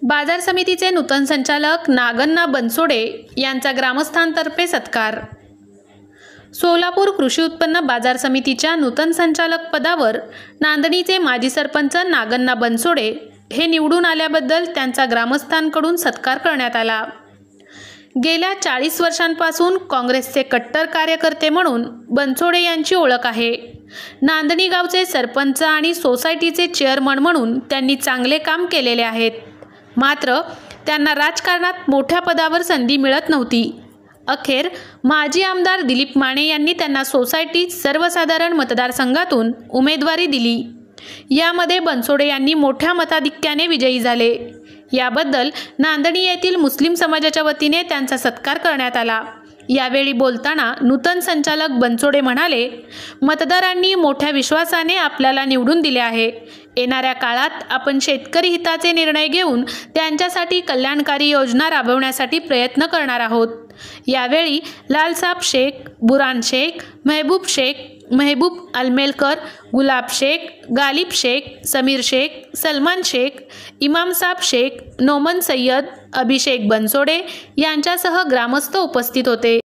बाजार समितीचे नूतन संचालक नागण्णा बनसोडे यांचा ग्रामस्थांतर्फे सत्कार। सोलापूर कृषी उत्पन्न बाजार समितीच्या नूतन संचालक पदावर नांदणीचे माजी सरपंच नागण्णा बनसोडे हे निवडून आल्याबद्दल त्यांचा ग्रामस्थांकडून सत्कार करण्यात आला। गेल्या 40 वर्षांपासून काँग्रेसचे कट्टर कार्यकर्ते म्हणून बनसोडे यांची ओळख आहे। नांदणी गावचे सरपंच आणि सोसायटीचे चेअरमन म्हणून त्यांनी चांगले काम केलेले आहेत। मात्र त्यांना राजकारणात मोठ्या पदावर संधी मिळत नव्हती। अखेर माजी आमदार दिलीप माने यांनी त्यांना सोसायटी सर्वसाधारण मतदारसंघातून उमेदवारी दिली। यामध्ये बनसोडे यांनी मोठ्या मताधिक्याने विजयी झाले। याबद्दल नांदणी येथील मुस्लिम समाजाच्या वतीने त्यांचा सत्कार करण्यात आला। यावेळी बोलताना नूतन संचालक बनसोडे म्हणाले, मतदारांनी मोठ्या विश्वासाने आपल्याला निवडून दिले आहे। येणाऱ्या काळात आपण शेतकरी हिताचे निर्णय घेऊन त्यांच्यासाठी कल्याणकारी योजना राबवण्यासाठी प्रयत्न करणार आहोत। यावेळी लालसाब शेख, बुरान शेख, महबूब अलमेलकर, गुलाब शेख, गालिब शेख, समीर शेख, सलमान शेख, इमामसाब शेख, नोमन सय्यद, अभिषेक बनसोडे यांच्यासह ग्रामस्थ उपस्थित होते।